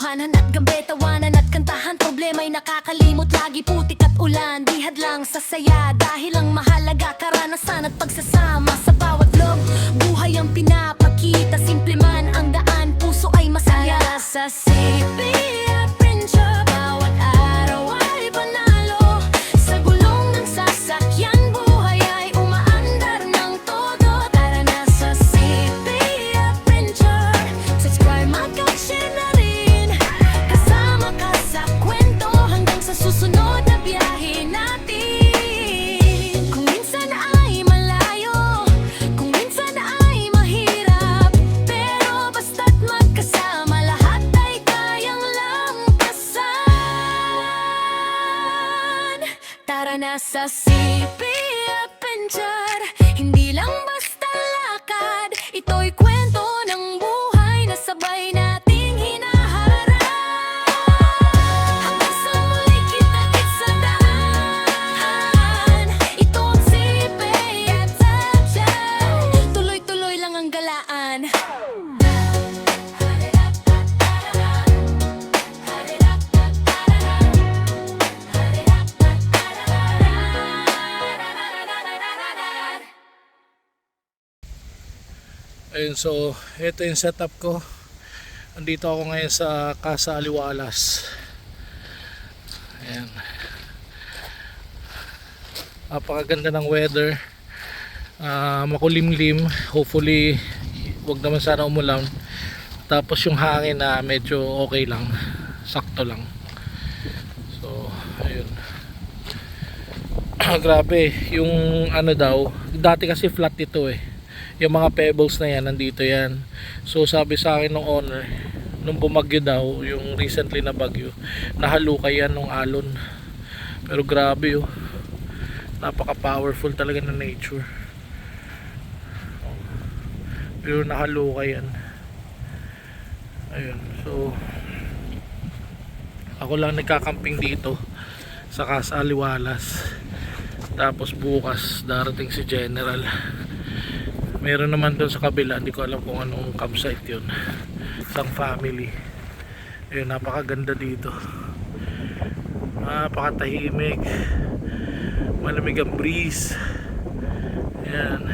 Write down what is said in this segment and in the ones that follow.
katotohanan at gabi, tawanan at kantahan. Problema'y nakakalimot, lagi putik at ulan. Di hadlang sa saya, dahil ang mahalaga karanasan at pagsasama. Sa bawat vlog, buhay ang pinapakita. Simple man ang daan, puso ay masaya. Sa CP Adventure, bawat araw ay panalo. Sa gulong ng sasakyan, buhay ay umaandar ng todo. Tara na sa CP Adventure, subscribe, mag-share na rin. Kasama ka sa kwento hanggang sa susunod na biyahe natin. Kung minsan ay malayo, kung minsan ay mahirap, pero basta't magkasama, lahat ay kayang lampasan. Tara na sa CP Adventure, hindi lang basta lakad, ito'y kwento ng buhay na sabay nating hinaharap. Hanggang sa muli kita-kits sa daan, ito ang CP Adventure, tuloy-tuloy lang ang galaan. Ayun, so ito yung setup ko. Andito ako ngayon sa Casa Aliwalas. Ayan. Napakaganda ng weather. Makulimlim. Hopefully wag naman sana umulan. Tapos yung hangin na medyo okay lang, sakto lang. So ayun. Grabe yung ano daw, dati kasi flat ito eh. Yung mga pebbles na yan, nandito yan. So sabi sa akin ng owner, nung bumagyo daw, yung recently na bagyo, nahalukay yan ng alon. Pero grabe napaka powerful talaga ng nature. Pero nahalukay yan. Ayun, so ako lang nagkakamping dito sa Casa Aliwalas. Tapos bukas darating si General. Meron naman doon sa kabila, hindi ko alam kung anong campsite yun. Isang family. Ayun, napakaganda dito. Napakatahimik. Malamig ang breeze. Ayan.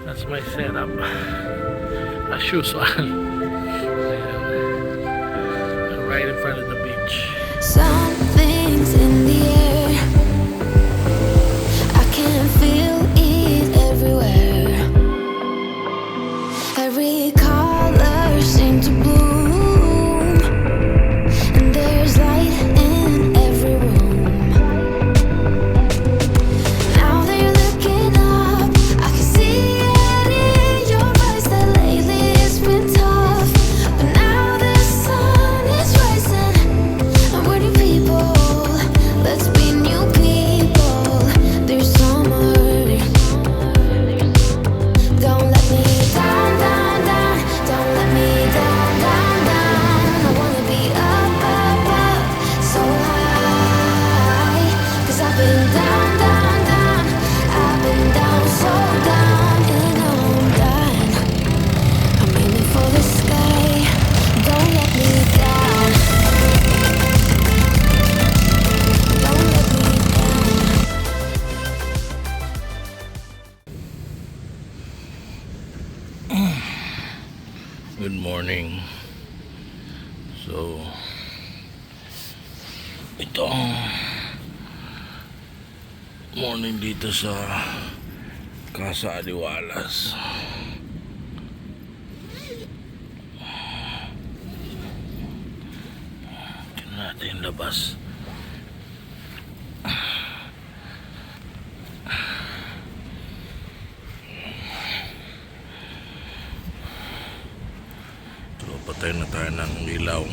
That's my setup. As usual. Ayan. Right in front of the beach. Something's in the air, I can feel it everywhere. Every color seems to bloom, and there's light in every room. Now they're looking up, I can see it in your eyes that lately it's been tough. But now the sun is rising, and we're new people, let's be new people. There's summer, don't let me down, down, down. Don't let me down, down, down. I wanna be up, up, up, so high. 'Cause I've been down, down, down. I've been down, so down, and I'm done. I'm aiming for the sky. Don't let me down. Don't let me down. Good morning. So ito ang morning dito sa Casa Aliwalas. Tingnan natin yung labas. So patay na tayo ng ilaw.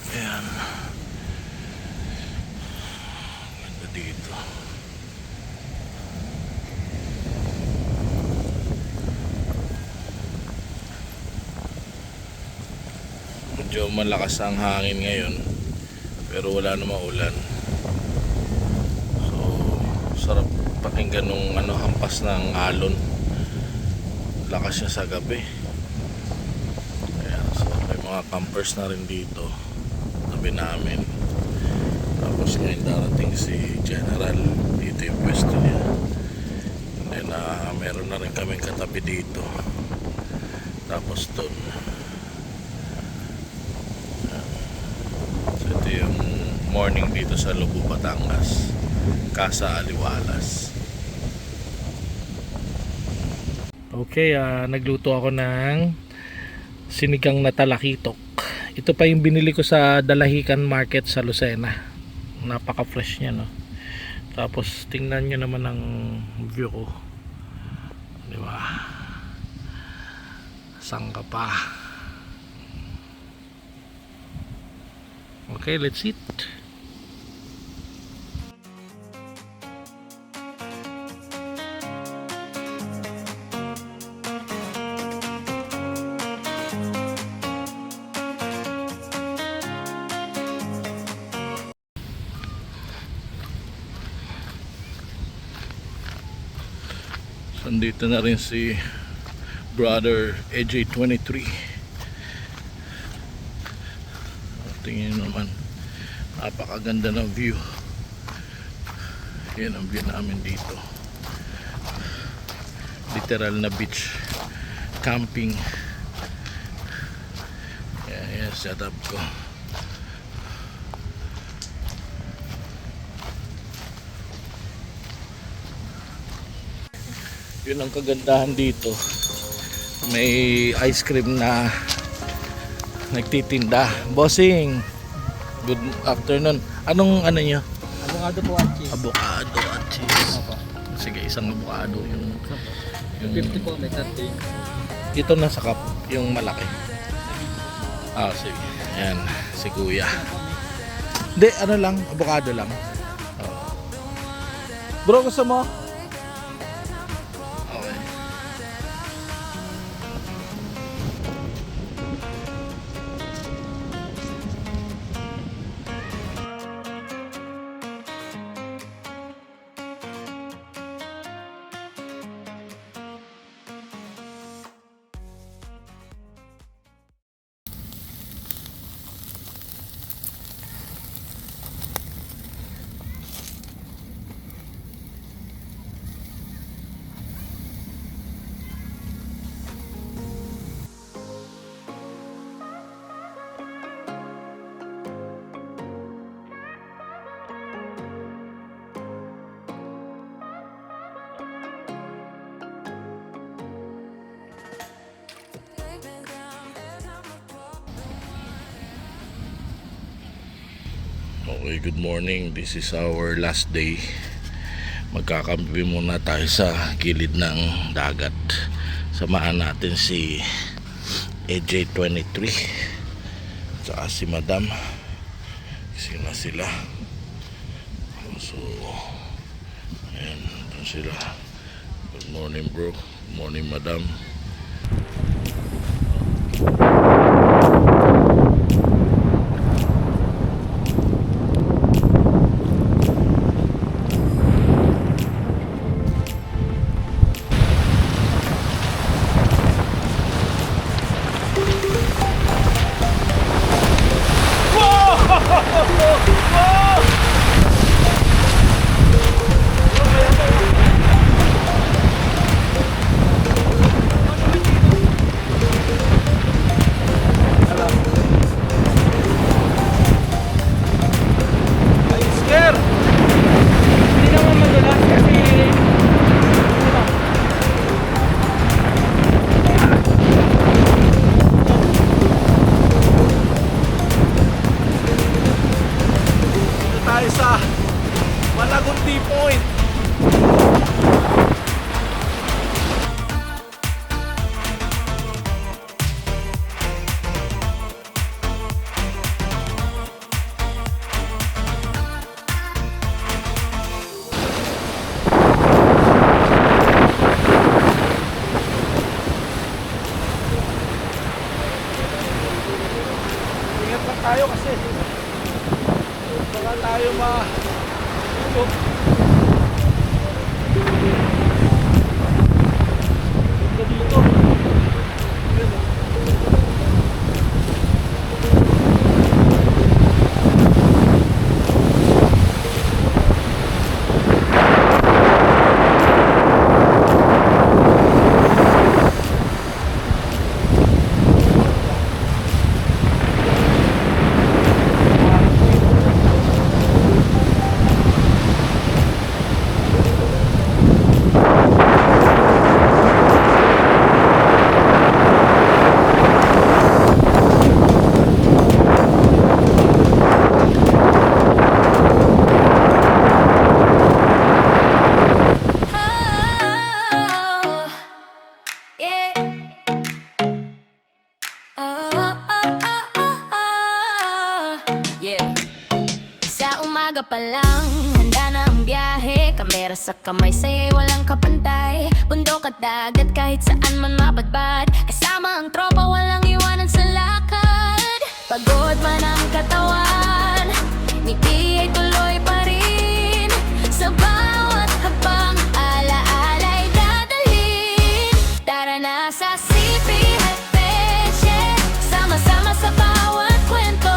Ayan. Ganda dito. medyo malakas ang hangin ngayon pero wala namang ulan. So sarap pakinggan nung hampas ng alon. Lakas niya sa gabi. Ayan, so may mga campers na rin dito tabi namin. Tapos ngayon darating si General, dito yung pwesto niya. And then meron na rin kaming katabi dito. Tapos doon, so ito yung morning dito sa Lubu, Batangas, Casa Aliwalas. Okay, nagluto ako ng sinigang na talakitok. Ito pa yung binili ko sa Dalahican Market sa Lucena. Napaka fresh niya, no? Tapos tingnan nyo naman ang view ko, di ba? Sangka pa. Okay, let's eat. Nandito na rin si Brother AJ23. Tingin naman, napakaganda ng view. Yan ang view namin dito. Literal na beach camping. Yan setup ko. Yun ang kagandahan dito, may ice cream na nagtitinda. Bossing, good afternoon. Anong nyo? Avocado po at cheese. Avocado at cheese. Opo. Sige, isang avocado yung 50 po, may 30. ito na sa cup, yung malaki. Sige. Ayan, si kuya. Hindi, lang, avocado lang. Bro, gusto mo? Okay. Okay, good morning. This is our last day. Magkakampi muna tayo sa gilid ng dagat. Samahan natin si AJ23 tsaka si Madam. Sino sila? So, ayan, doon sila. Good morning, bro. Good morning, Madam. umaga pa lang, handa na ang biyahe. Kamera sa kamay, saya'y walang kapantay. Bundok at dagat, kahit saan man mabadbad. Kasama ang tropa, walang iwanan sa lakad. Pagod man ang katawan, ngiti ay tuloy pa rin. Sa bawat habang alaala'y dadalhin. Tara na sa CP Adventure, sama-sama sa bawat kwento.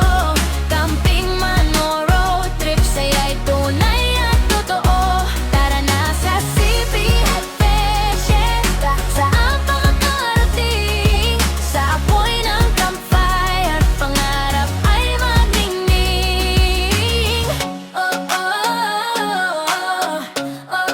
Camping man o road trip, saya'y tunay at totoo. Tara na sa CP Adventure, saan pa makarating? Sa apoy ng campfire, pangarap ay magningning. Oh, oh, oh, oh,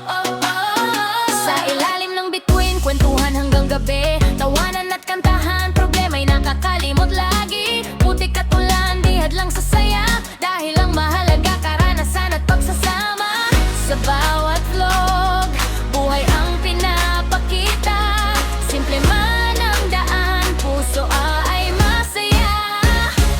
oh, Sa ilalim ng bituin, kwentuhan hanggang gabi. Tawanan at kantahan, problema'y nakakalimot lagi. Putik at ulan, di hadlang sa saya. Dahil ang mahalaga, karanasan at pagsasama. Sa bawat vlog, buhay ang pinapakita. Simple man ang daan, puso ay masaya.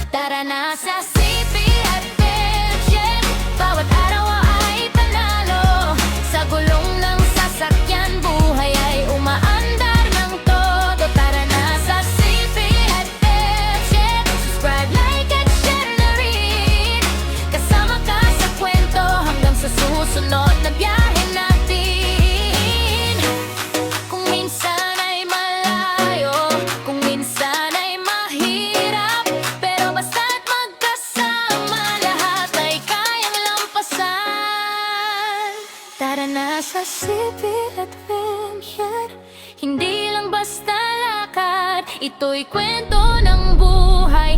Tara na sa CP Adventure, bawat araw ay panalo. Sa gulong ng sasakyan, buhay ay umaandar ng todo. Tara na sa CP Adventure, subscribe, like at share na rin. Kasama ka sa kwento hanggang sa susunod na biyahe natin. Kung minsan ay malayo, kung minsan ay mahirap, pero basta't magkasama, lahat ay kayang lampasan. Tara na sa CP Adventure, hindi lang basta lakad. Ito'y kwento ng buhay,